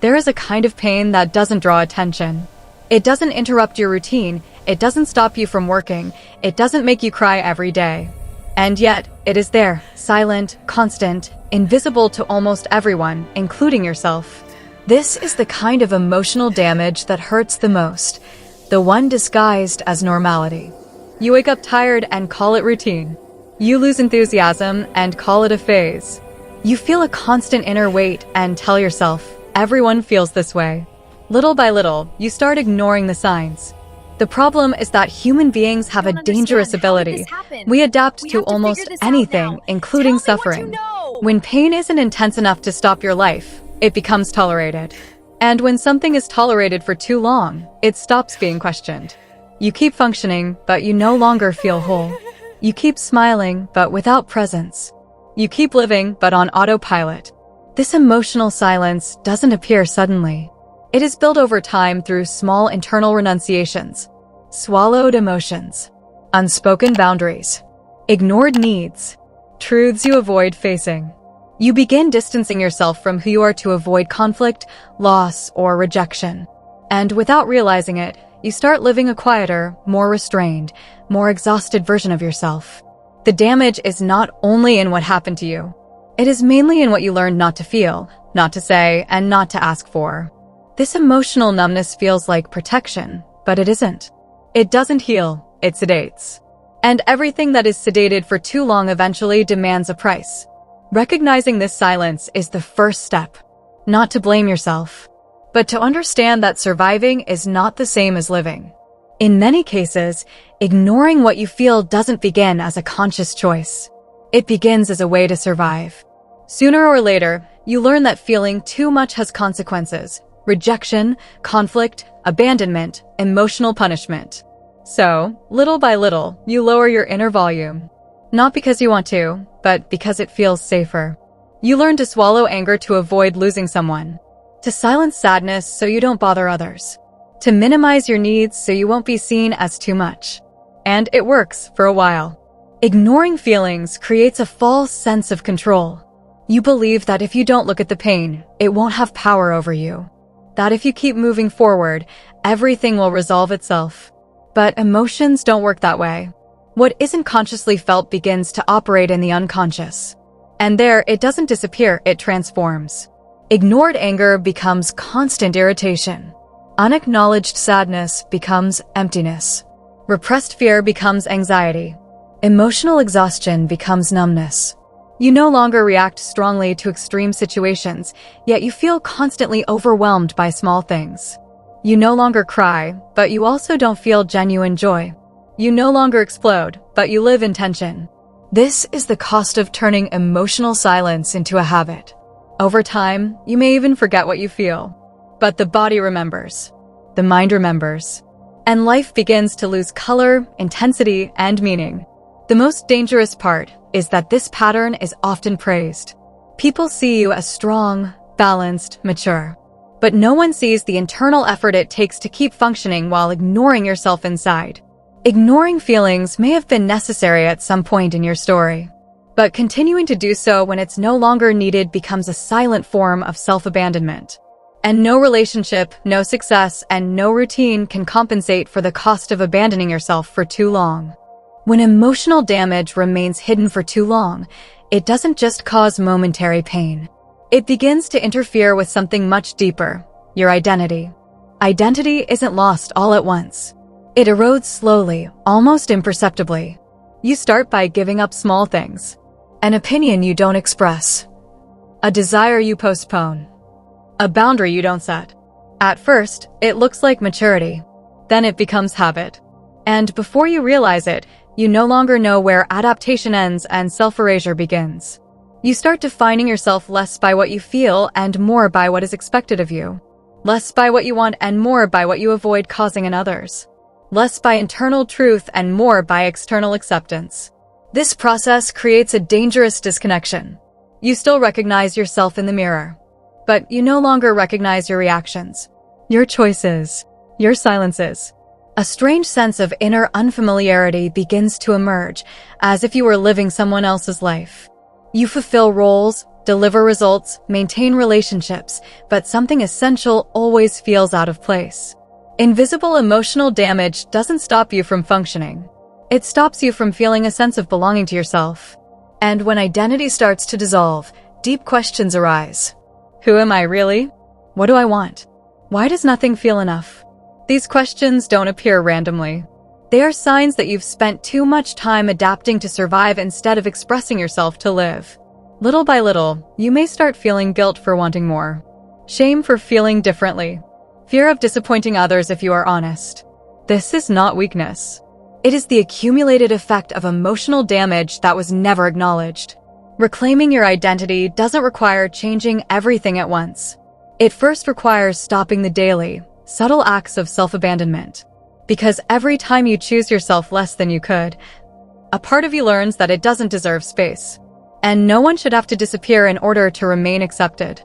There is a kind of pain that doesn't draw attention. It doesn't interrupt your routine, it doesn't stop you from working, it doesn't make you cry every day. And yet, it is there, silent, constant, invisible to almost everyone, including yourself. This is the kind of emotional damage that hurts the most, the one disguised as normality. You wake up tired and call it routine. You lose enthusiasm and call it a phase. You feel a constant inner weight and tell yourself, everyone feels this way. Little by little, you start ignoring the signs. The problem is that human beings have a dangerous ability. We adapt to almost anything, including suffering. When pain isn't intense enough to stop your life, it becomes tolerated. And when something is tolerated for too long, it stops being questioned. You keep functioning, but you no longer feel whole. You keep smiling, but without presence. You keep living, but on autopilot. This emotional silence doesn't appear suddenly. It is built over time through small internal renunciations, swallowed emotions, unspoken boundaries, ignored needs, truths you avoid facing. You begin distancing yourself from who you are to avoid conflict, loss, or rejection. And without realizing it, you start living a quieter, more restrained, more exhausted version of yourself. The damage is not only in what happened to you. It is mainly in what you learned not to feel, not to say, and not to ask for. This emotional numbness feels like protection, but it isn't. It doesn't heal, it sedates. And everything that is sedated for too long eventually demands a price. Recognizing this silence is the first step. Not to blame yourself, but to understand that surviving is not the same as living. In many cases, ignoring what you feel doesn't begin as a conscious choice. It begins as a way to survive. Sooner or later, you learn that feeling too much has consequences. Rejection, conflict, abandonment, emotional punishment. So, little by little, you lower your inner volume. Not because you want to, but because it feels safer. You learn to swallow anger to avoid losing someone. To silence sadness so you don't bother others. To minimize your needs so you won't be seen as too much. And it works for a while. Ignoring feelings creates a false sense of control. You believe that if you don't look at the pain, it won't have power over you. That if you keep moving forward, everything will resolve itself. But emotions don't work that way. What isn't consciously felt begins to operate in the unconscious. And there, it doesn't disappear, it transforms. Ignored anger becomes constant irritation. Unacknowledged sadness becomes emptiness. Repressed fear becomes anxiety. Emotional exhaustion becomes numbness. You no longer react strongly to extreme situations, yet you feel constantly overwhelmed by small things. You no longer cry, but you also don't feel genuine joy. You no longer explode, but you live in tension. This is the cost of turning emotional silence into a habit. Over time, you may even forget what you feel. But the body remembers. The mind remembers. And life begins to lose color, intensity, and meaning. The most dangerous part is that this pattern is often praised. People see you as strong, balanced, mature. But no one sees the internal effort it takes to keep functioning while ignoring yourself inside. Ignoring feelings may have been necessary at some point in your story. But continuing to do so when it's no longer needed becomes a silent form of self-abandonment. And no relationship, no success, and no routine can compensate for the cost of abandoning yourself for too long. When emotional damage remains hidden for too long, it doesn't just cause momentary pain. It begins to interfere with something much deeper, your identity. Identity isn't lost all at once. It erodes slowly, almost imperceptibly. You start by giving up small things. An opinion you don't express. A desire you postpone. A boundary you don't set. At first, it looks like maturity. Then it becomes habit. And before you realize it, you no longer know where adaptation ends and self-erasure begins. You start defining yourself less by what you feel and more by what is expected of you. Less by what you want and more by what you avoid causing in others. Less by internal truth and more by external acceptance. This process creates a dangerous disconnection. You still recognize yourself in the mirror, but you no longer recognize your reactions, your choices, your silences. A strange sense of inner unfamiliarity begins to emerge, as if you were living someone else's life. You fulfill roles, deliver results, maintain relationships, but something essential always feels out of place. Invisible emotional damage doesn't stop you from functioning. It stops you from feeling a sense of belonging to yourself. And when identity starts to dissolve, deep questions arise. Who am I really? What do I want? Why does nothing feel enough? These questions don't appear randomly. They are signs that you've spent too much time adapting to survive instead of expressing yourself to live. Little by little, you may start feeling guilt for wanting more, shame for feeling differently, fear of disappointing others if you are honest. This is not weakness. It is the accumulated effect of emotional damage that was never acknowledged. Reclaiming your identity doesn't require changing everything at once. It first requires stopping the daily, subtle acts of self-abandonment. Because every time you choose yourself less than you could, a part of you learns that it doesn't deserve space. And no one should have to disappear in order to remain accepted.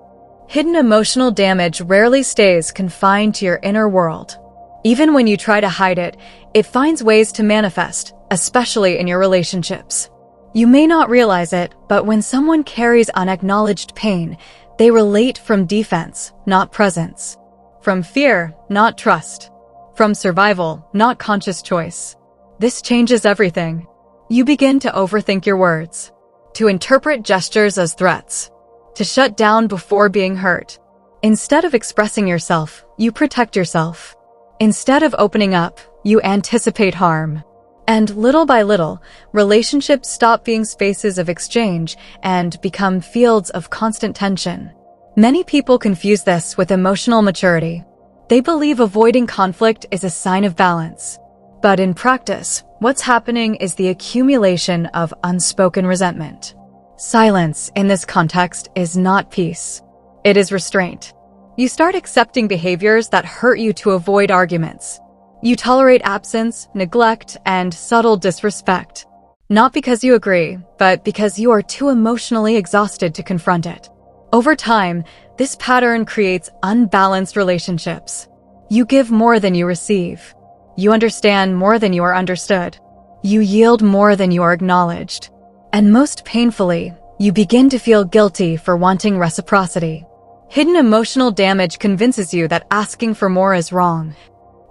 Hidden emotional damage rarely stays confined to your inner world. Even when you try to hide it, it finds ways to manifest, especially in your relationships. You may not realize it, but when someone carries unacknowledged pain, they relate from defense, not presence. From fear, not trust. From survival, not conscious choice. This changes everything. You begin to overthink your words, to interpret gestures as threats, to shut down before being hurt. Instead of expressing yourself, you protect yourself. Instead of opening up, you anticipate harm. And little by little, relationships stop being spaces of exchange and become fields of constant tension. Many people confuse this with emotional maturity. They believe avoiding conflict is a sign of balance. But in practice, what's happening is the accumulation of unspoken resentment. Silence in this context is not peace. It is restraint. You start accepting behaviors that hurt you to avoid arguments. You tolerate absence, neglect, and subtle disrespect. Not because you agree, but because you are too emotionally exhausted to confront it. Over time, this pattern creates unbalanced relationships. You give more than you receive. You understand more than you are understood. You yield more than you are acknowledged. And most painfully, you begin to feel guilty for wanting reciprocity. Hidden emotional damage convinces you that asking for more is wrong.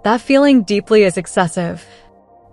That feeling deeply is excessive.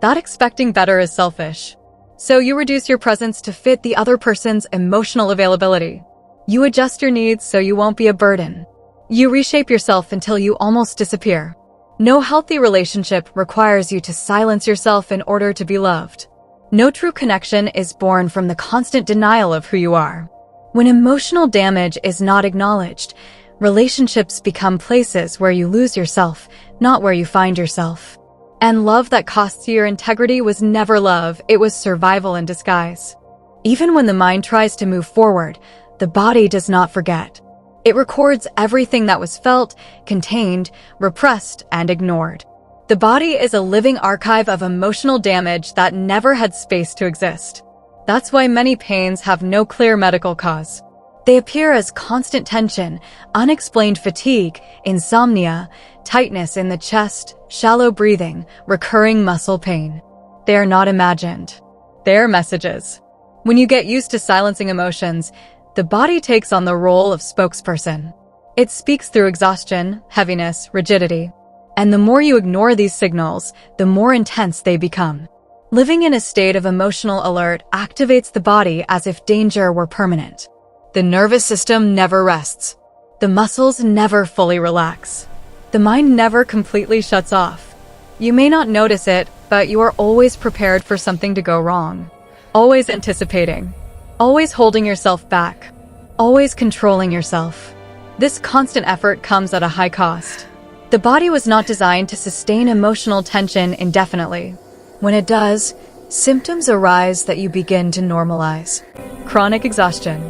That expecting better is selfish. So you reduce your presence to fit the other person's emotional availability. You adjust your needs so you won't be a burden. You reshape yourself until you almost disappear. No healthy relationship requires you to silence yourself in order to be loved. No true connection is born from the constant denial of who you are. When emotional damage is not acknowledged, relationships become places where you lose yourself, not where you find yourself. And love that costs you your integrity was never love, it was survival in disguise. Even when the mind tries to move forward, the body does not forget. It records everything that was felt, contained, repressed, and ignored. The body is a living archive of emotional damage that never had space to exist. That's why many pains have no clear medical cause. They appear as constant tension, unexplained fatigue, insomnia, tightness in the chest, shallow breathing, recurring muscle pain. They are not imagined. They are messages. When you get used to silencing emotions, the body takes on the role of spokesperson. It speaks through exhaustion, heaviness, rigidity. And the more you ignore these signals, the more intense they become. Living in a state of emotional alert activates the body as if danger were permanent. The nervous system never rests. The muscles never fully relax. The mind never completely shuts off. You may not notice it, but you are always prepared for something to go wrong. Always anticipating. Always holding yourself back. Always controlling yourself. This constant effort comes at a high cost. The body was not designed to sustain emotional tension indefinitely. When it does, symptoms arise that you begin to normalize. Chronic exhaustion,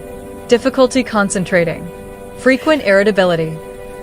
difficulty concentrating, frequent irritability,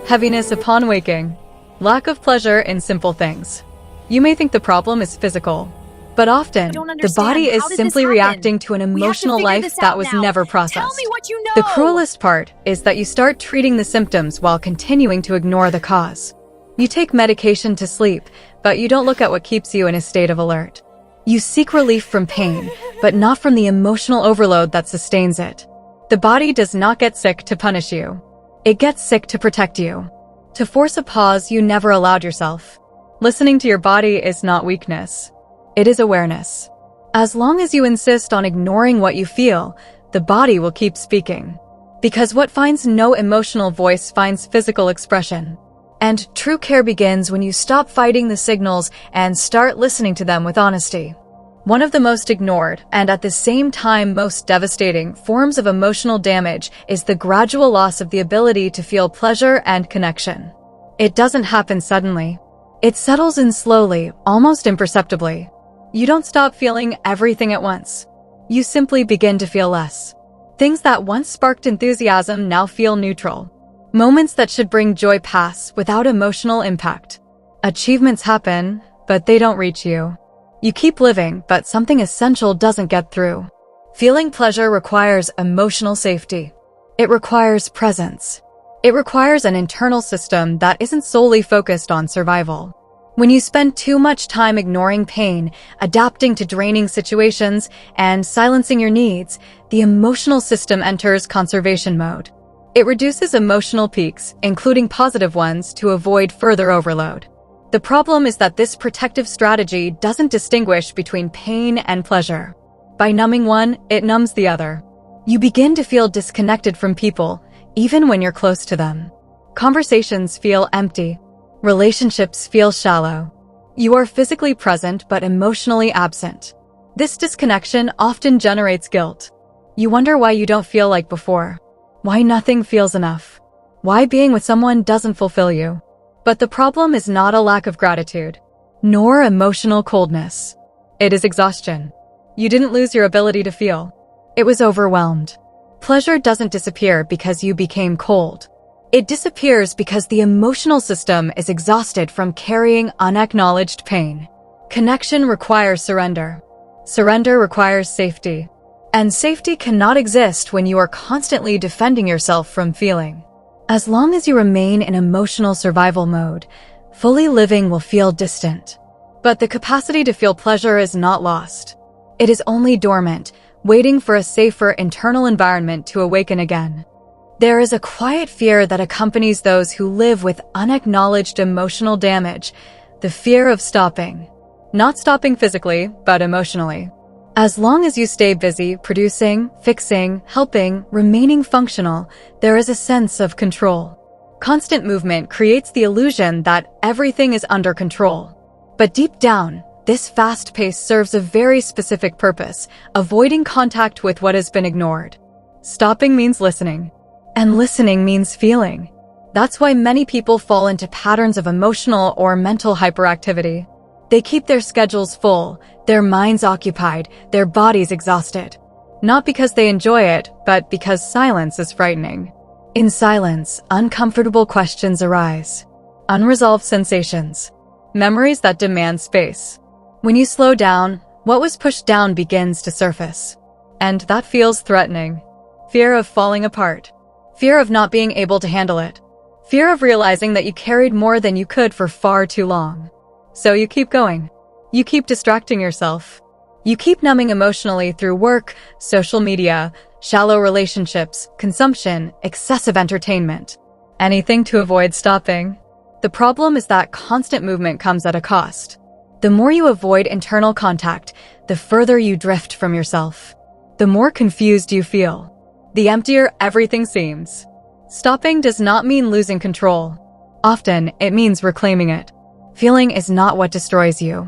heaviness upon waking, lack of pleasure in simple things. You may think the problem is physical, but often the body is simply reacting to an emotional life that was never processed. Tell me what you know. The cruelest part is that you start treating the symptoms while continuing to ignore the cause. You take medication to sleep, but you don't look at what keeps you in a state of alert. You seek relief from pain, but not from the emotional overload that sustains it. The body does not get sick to punish you. It gets sick to protect you. To force a pause you never allowed yourself. Listening to your body is not weakness. It is awareness. As long as you insist on ignoring what you feel, the body will keep speaking. Because what finds no emotional voice finds physical expression. And true care begins when you stop fighting the signals and start listening to them with honesty. One of the most ignored, and at the same time most devastating, forms of emotional damage is the gradual loss of the ability to feel pleasure and connection. It doesn't happen suddenly. It settles in slowly, almost imperceptibly. You don't stop feeling everything at once. You simply begin to feel less. Things that once sparked enthusiasm now feel neutral. Moments that should bring joy pass without emotional impact. Achievements happen, but they don't reach you. You keep living, but something essential doesn't get through. Feeling pleasure requires emotional safety. It requires presence. It requires an internal system that isn't solely focused on survival. When you spend too much time ignoring pain, adapting to draining situations, and silencing your needs, the emotional system enters conservation mode. It reduces emotional peaks, including positive ones, to avoid further overload. The problem is that this protective strategy doesn't distinguish between pain and pleasure. By numbing one, it numbs the other. You begin to feel disconnected from people, even when you're close to them. Conversations feel empty. Relationships feel shallow. You are physically present but emotionally absent. This disconnection often generates guilt. You wonder why you don't feel like before. Why nothing feels enough. Why being with someone doesn't fulfill you. But the problem is not a lack of gratitude, nor emotional coldness. It is exhaustion. You didn't lose your ability to feel. It was overwhelmed. Pleasure doesn't disappear because you became cold. It disappears because the emotional system is exhausted from carrying unacknowledged pain. Connection requires surrender. Surrender requires safety. And safety cannot exist when you are constantly defending yourself from feeling. As long as you remain in emotional survival mode, fully living will feel distant. But the capacity to feel pleasure is not lost. It is only dormant, waiting for a safer internal environment to awaken again. There is a quiet fear that accompanies those who live with unacknowledged emotional damage, the fear of stopping. Not stopping physically, but emotionally. As long as you stay busy, producing, fixing, helping, remaining functional, there is a sense of control. Constant movement creates the illusion that everything is under control. But deep down, this fast pace serves a very specific purpose, avoiding contact with what has been ignored. Stopping means listening. And listening means feeling. That's why many people fall into patterns of emotional or mental hyperactivity. They keep their schedules full, their minds occupied, their bodies exhausted. Not because they enjoy it, but because silence is frightening. In silence, uncomfortable questions arise. Unresolved sensations. Memories that demand space. When you slow down, what was pushed down begins to surface. And that feels threatening. Fear of falling apart. Fear of not being able to handle it. Fear of realizing that you carried more than you could for far too long. So you keep going. You keep distracting yourself. You keep numbing emotionally through work, social media, shallow relationships, consumption, excessive entertainment. Anything to avoid stopping. The problem is that constant movement comes at a cost. The more you avoid internal contact, the further you drift from yourself. The more confused you feel. The emptier everything seems. Stopping does not mean losing control. Often, it means reclaiming it. Feeling is not what destroys you.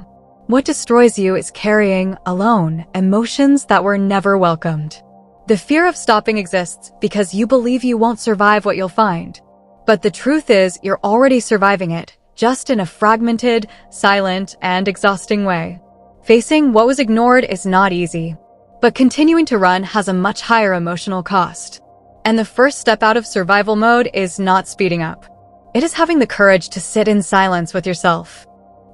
What destroys you is carrying, alone, emotions that were never welcomed. The fear of stopping exists because you believe you won't survive what you'll find. But the truth is, you're already surviving it, just in a fragmented, silent, and exhausting way. Facing what was ignored is not easy. But continuing to run has a much higher emotional cost. And the first step out of survival mode is not speeding up. It is having the courage to sit in silence with yourself.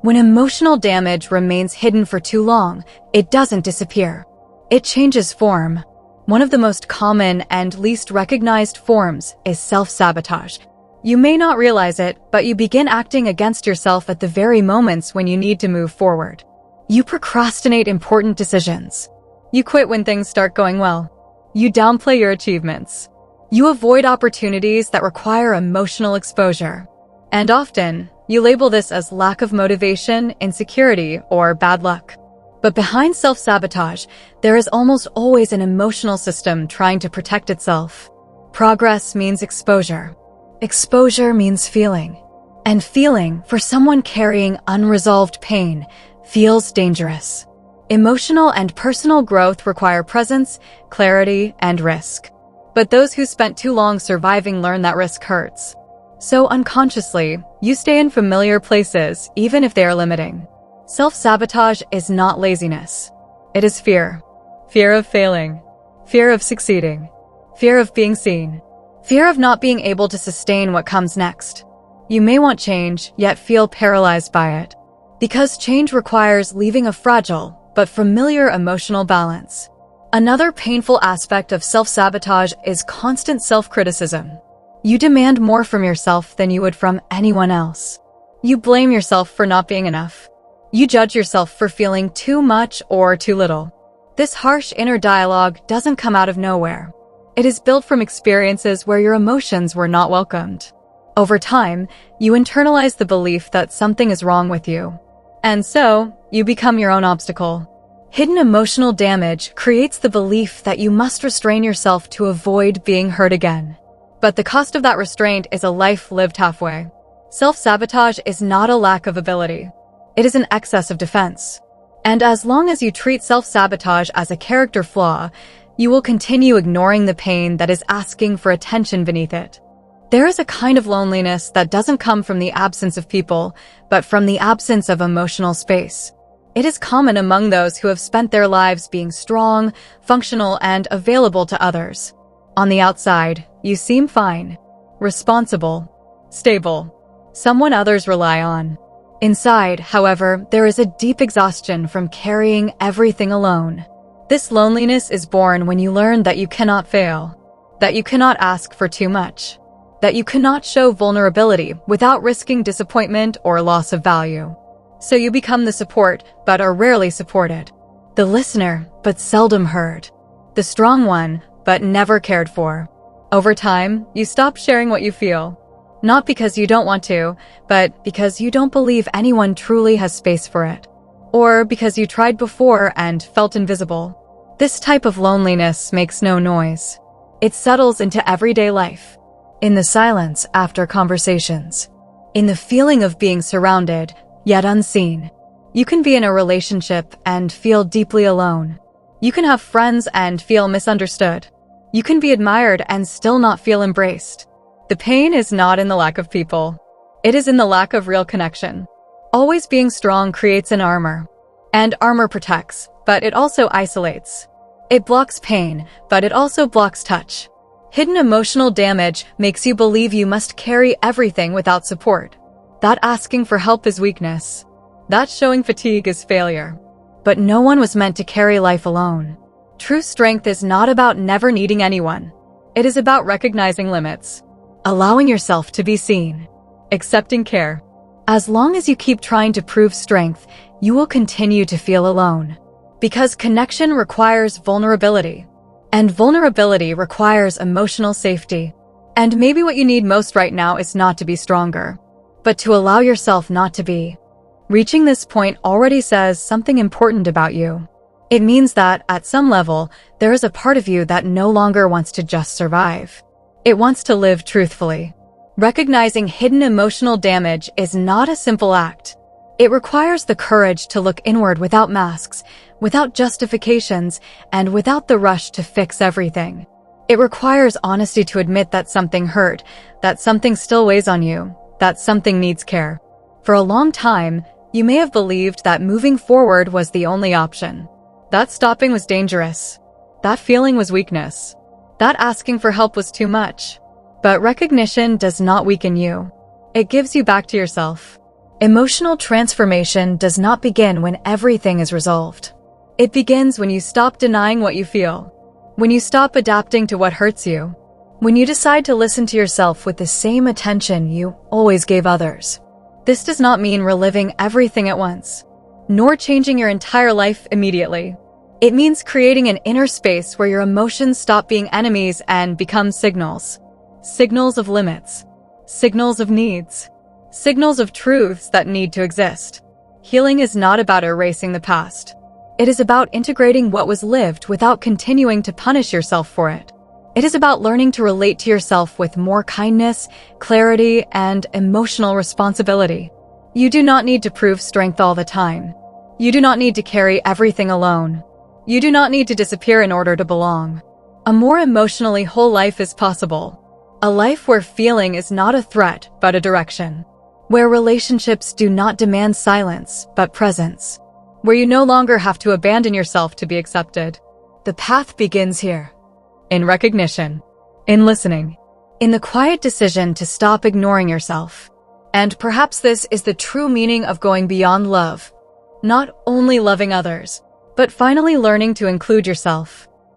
When emotional damage remains hidden for too long, it doesn't disappear. It changes form. One of the most common and least recognized forms is self-sabotage. You may not realize it, but you begin acting against yourself at the very moments when you need to move forward. You procrastinate important decisions. You quit when things start going well. You downplay your achievements. You avoid opportunities that require emotional exposure. And often, you label this as lack of motivation, insecurity, or bad luck. But behind self-sabotage, there is almost always an emotional system trying to protect itself. Progress means exposure. Exposure means feeling. And feeling, for someone carrying unresolved pain, feels dangerous. Emotional and personal growth require presence, clarity, and risk. But those who spent too long surviving learn that risk hurts. So unconsciously, you stay in familiar places even if they are limiting. Self-sabotage is not laziness. It is fear. Fear of failing. Fear of succeeding. Fear of being seen. Fear of not being able to sustain what comes next. You may want change, yet feel paralyzed by it. Because change requires leaving a fragile but familiar emotional balance. Another painful aspect of self-sabotage is constant self-criticism. You demand more from yourself than you would from anyone else. You blame yourself for not being enough. You judge yourself for feeling too much or too little. This harsh inner dialogue doesn't come out of nowhere. It is built from experiences where your emotions were not welcomed. Over time, you internalize the belief that something is wrong with you. And so, you become your own obstacle. Hidden emotional damage creates the belief that you must restrain yourself to avoid being hurt again. But the cost of that restraint is a life lived halfway. Self-sabotage is not a lack of ability. It is an excess of defense. And as long as you treat self-sabotage as a character flaw, you will continue ignoring the pain that is asking for attention beneath it. There is a kind of loneliness that doesn't come from the absence of people, but from the absence of emotional space. It is common among those who have spent their lives being strong, functional, and available to others. On the outside, you seem fine, responsible, stable, someone others rely on. Inside, however, there is a deep exhaustion from carrying everything alone. This loneliness is born when you learn that you cannot fail, that you cannot ask for too much, that you cannot show vulnerability without risking disappointment or loss of value. So you become the support, but are rarely supported. The listener, but seldom heard. The strong one, but never cared for. Over time, you stop sharing what you feel. Not because you don't want to, but because you don't believe anyone truly has space for it. Or because you tried before and felt invisible. This type of loneliness makes no noise. It settles into everyday life. In the silence after conversations. In the feeling of being surrounded, yet unseen. You can be in a relationship and feel deeply alone. You can have friends and feel misunderstood. You can be admired and still not feel embraced. The pain is not in the lack of people. It is in the lack of real connection. Always being strong creates an armor. And armor protects, but it also isolates. It blocks pain, but it also blocks touch. Hidden emotional damage makes you believe you must carry everything without support. That asking for help is weakness. That showing fatigue is failure. But no one was meant to carry life alone. True strength is not about never needing anyone. It is about recognizing limits. Allowing yourself to be seen. Accepting care. As long as you keep trying to prove strength, you will continue to feel alone. Because connection requires vulnerability. And vulnerability requires emotional safety. And maybe what you need most right now is not to be stronger, but to allow yourself not to be. Reaching this point already says something important about you. It means that, at some level, there is a part of you that no longer wants to just survive. It wants to live truthfully. Recognizing hidden emotional damage is not a simple act. It requires the courage to look inward without masks, without justifications, and without the rush to fix everything. It requires honesty to admit that something hurt, that something still weighs on you, that something needs care. For a long time, you may have believed that moving forward was the only option. That stopping was dangerous. That feeling was weakness. That asking for help was too much. But recognition does not weaken you. It gives you back to yourself. Emotional transformation does not begin when everything is resolved. It begins when you stop denying what you feel. When you stop adapting to what hurts you. When you decide to listen to yourself with the same attention you always gave others. This does not mean reliving everything at once, nor changing your entire life immediately. It means creating an inner space where your emotions stop being enemies and become signals. Signals of limits. Signals of needs. Signals of truths that need to exist. Healing is not about erasing the past. It is about integrating what was lived without continuing to punish yourself for it. It is about learning to relate to yourself with more kindness, clarity, and emotional responsibility. You do not need to prove strength all the time. You do not need to carry everything alone. You do not need to disappear in order to belong. A more emotionally whole life is possible. A life where feeling is not a threat, but a direction. Where relationships do not demand silence, but presence. Where you no longer have to abandon yourself to be accepted. The path begins here. In recognition. In listening. In the quiet decision to stop ignoring yourself. And perhaps this is the true meaning of going beyond love. Not only loving others, but finally learning to include yourself.